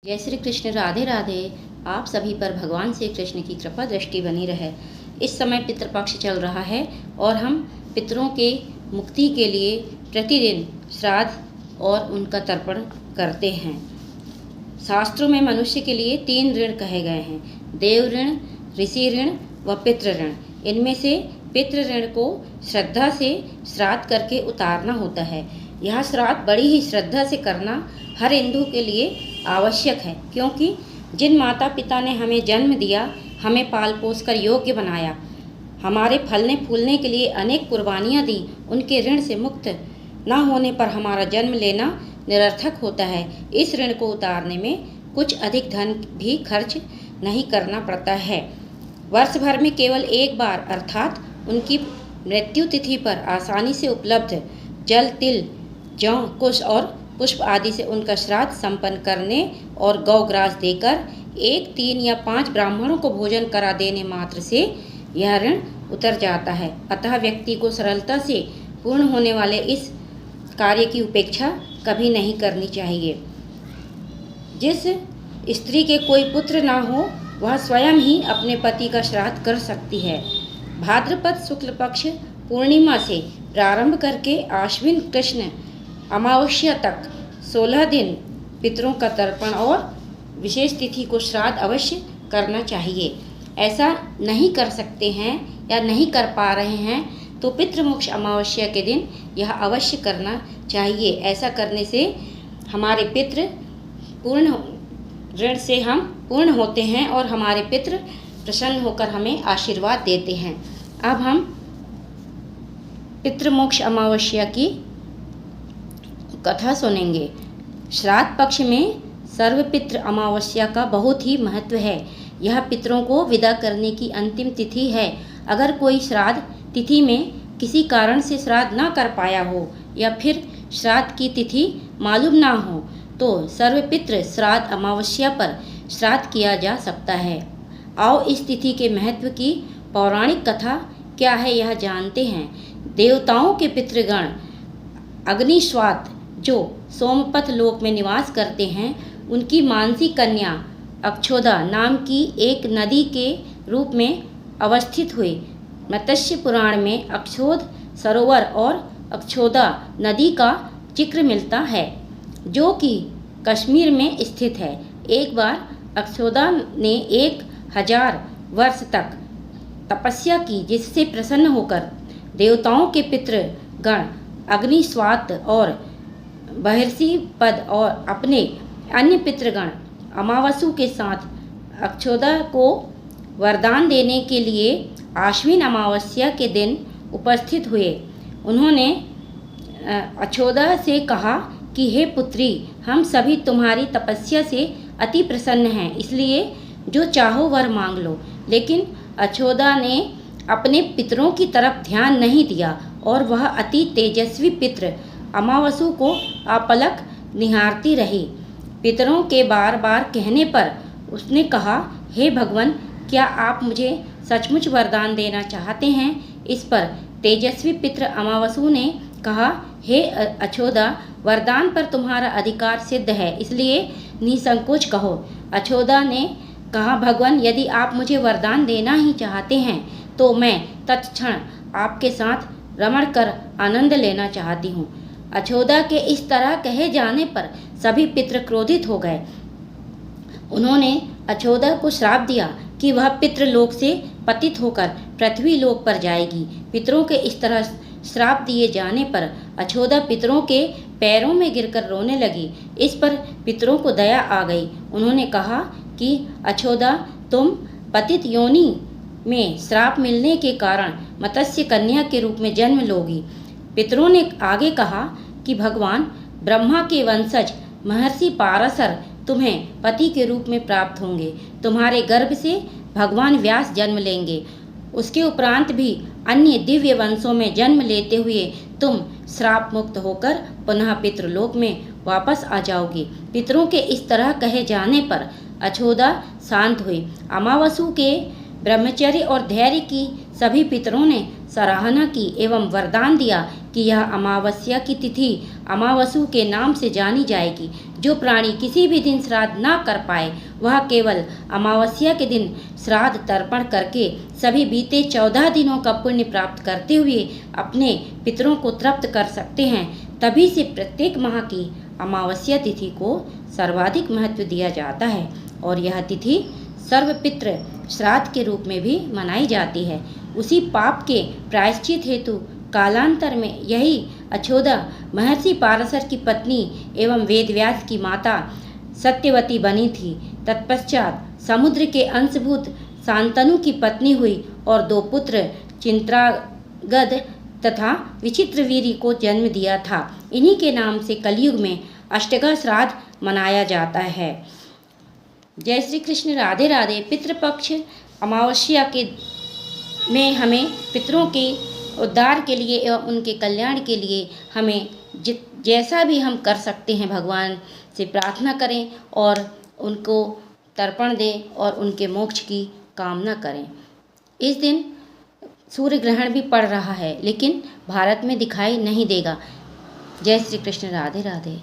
जय श्री कृष्ण। राधे राधे। आप सभी पर भगवान श्री कृष्ण की कृपा दृष्टि बनी रहे। इस समय पितृपक्ष चल रहा है और हम पितरों के मुक्ति के लिए प्रतिदिन श्राद्ध और उनका तर्पण करते हैं। शास्त्रों में मनुष्य के लिए 3 ऋण कहे गए हैं: देव ऋण, ऋषि ऋण व पितृ ऋण। इनमें से पितृ ऋण को श्रद्धा से श्राद्ध करके उतारना होता है। यह श्राद्ध बड़ी ही श्रद्धा से करना हर हिंदू के लिए आवश्यक है, क्योंकि जिन माता पिता ने हमें जन्म दिया, हमें पाल पोस कर योग्य बनाया, हमारे फलने फूलने के लिए अनेक कुर्बानियाँ दी, उनके ऋण से मुक्त न होने पर हमारा जन्म लेना निरर्थक होता है। इस ऋण को उतारने में कुछ अधिक धन भी खर्च नहीं करना पड़ता है। वर्ष भर में केवल एक बार अर्थात उनकी मृत्यु तिथि पर आसानी से उपलब्ध जल, तिल, जौ, कुश और पुष्प आदि से उनका श्राद्ध संपन्न करने और गौग्रास देकर 1, 3 या 5 ब्राह्मणों को भोजन करा देने मात्र से यह ऋण उतर जाता है। अतः व्यक्ति को सरलता से पूर्ण होने वाले इस कार्य की उपेक्षा कभी नहीं करनी चाहिए। जिस स्त्री के कोई पुत्र ना हो, वह स्वयं ही अपने पति का श्राद्ध कर सकती है। भाद्रपद शुक्ल पक्ष पूर्णिमा से प्रारंभ करके आश्विन कृष्ण अमावस्या तक 16 दिन पितरों का तर्पण और विशेष तिथि को श्राद्ध अवश्य करना चाहिए। ऐसा नहीं कर सकते हैं या नहीं कर पा रहे हैं तो पितृमोक्ष अमावस्या के दिन यह अवश्य करना चाहिए। ऐसा करने से हमारे पितृ पूर्ण ऋण से हम पूर्ण होते हैं और हमारे पितृ प्रसन्न होकर हमें आशीर्वाद देते हैं। अब हम पितृमोक्ष अमावस्या की कथा सुनेंगे। श्राद्ध पक्ष में सर्वपितृ अमावस्या का बहुत ही महत्व है। यह पितरों को विदा करने की अंतिम तिथि है। अगर कोई श्राद्ध तिथि में किसी कारण से श्राद्ध ना कर पाया हो या फिर श्राद्ध की तिथि मालूम ना हो तो सर्वपितृ श्राद्ध अमावस्या पर श्राद्ध किया जा सकता है। आओ इस तिथि के महत्व की पौराणिक कथा क्या है यह जानते हैं। देवताओं के पितृगण अग्निस्वात जो सोमपथ लोक में निवास करते हैं, उनकी मानसी कन्या अक्षोदा नाम की एक नदी के रूप में अवस्थित हुई। मत्स्य पुराण में अक्षोद सरोवर और अक्षोदा नदी का जिक्र मिलता है, जो कि कश्मीर में स्थित है। एक बार अक्षोदा ने 1000 वर्ष तक तपस्या की, जिससे प्रसन्न होकर देवताओं के पितृगण अग्निस्वात और बहिर्षि पद और अपने अन्य पितृगण अमावसु के साथ अक्षोदा को वरदान देने के लिए आश्विन अमावस्या के दिन उपस्थित हुए। उन्होंने अक्षोदा से कहा कि हे पुत्री, हम सभी तुम्हारी तपस्या से अति प्रसन्न हैं, इसलिए जो चाहो वर मांग लो। लेकिन अक्षोदा ने अपने पितरों की तरफ ध्यान नहीं दिया और वह अति तेजस्वी पितृ अमावसु को अपलक निहारती रही। पितरों के बार बार कहने पर उसने कहा, हे भगवान, क्या आप मुझे सचमुच वरदान देना चाहते हैं? इस पर तेजस्वी पितृ अमावसु ने कहा, हे अक्षोदा, वरदान पर तुम्हारा अधिकार सिद्ध है, इसलिए निसंकोच कहो। अक्षोदा ने कहा, भगवान, यदि आप मुझे वरदान देना ही चाहते हैं तो मैं तत्क्षण आपके साथ रमण कर आनंद लेना चाहती हूँ। अक्षोदा के इस तरह कहे जाने पर सभी पितृ क्रोधित हो गए। उन्होंने अक्षोदा को श्राप दिया कि वह पितृलोक से पतित होकर पृथ्वी लोक पर जाएगी। पितरों के इस तरह श्राप दिए जाने पर अक्षोदा पितरों के पैरों में गिरकर रोने लगी। इस पर पितरों को दया आ गई। उन्होंने कहा कि अक्षोदा, तुम पतित योनि में श्राप मिलने के कारण मत्स्य कन्या के रूप में जन्म लोगी। पितरों ने आगे कहा कि भगवान ब्रह्मा के वंशज महर्षि पाराशर तुम्हें पति के रूप में प्राप्त होंगे। तुम्हारे गर्भ से भगवान व्यास जन्म लेंगे। उसके उपरांत भी अन्य दिव्य वंशों में जन्म लेते हुए तुम श्राप मुक्त होकर पुनः पितृलोक में वापस आ जाओगी। पितरों के इस तरह कहे जाने पर अक्षोदा शांत हुई। अमावसु के ब्रह्मचर्य और धैर्य की सभी पितरों ने सराहना की एवं वरदान दिया कि यह अमावस्या की तिथि अमावसु के नाम से जानी जाएगी। जो प्राणी किसी भी दिन श्राद्ध न कर पाए वह केवल अमावस्या के दिन श्राद्ध तर्पण करके सभी बीते 14 दिनों का पुण्य प्राप्त करते हुए अपने पितरों को तृप्त कर सकते हैं। तभी से प्रत्येक माह की अमावस्या तिथि को सर्वाधिक महत्व दिया जाता है और यह तिथि सर्वपितृ श्राद्ध के रूप में भी मनाई जाती है। उसी पाप के प्रायश्चित हेतु कालांतर में यही अछोदा महर्षि पाराशर की पत्नी एवं वेदव्यास की माता सत्यवती बनी थी। तत्पश्चात समुद्र के अंशभूत शांतनु की पत्नी हुई और 2 पुत्र चिंत्रागद तथा विचित्रवीर्य को जन्म दिया था। इन्हीं के नाम से कलयुग में अष्टगा श्राद्ध मनाया जाता है। जय श्री कृष्ण, राधे राधे। पितृपक्ष अमावस्या के में हमें पितरों के उद्धार के लिए एवं उनके कल्याण के लिए हमें जैसा भी हम कर सकते हैं भगवान से प्रार्थना करें और उनको तर्पण दें और उनके मोक्ष की कामना करें। इस दिन सूर्य ग्रहण भी पड़ रहा है लेकिन भारत में दिखाई नहीं देगा। जय श्री कृष्ण, राधे राधे।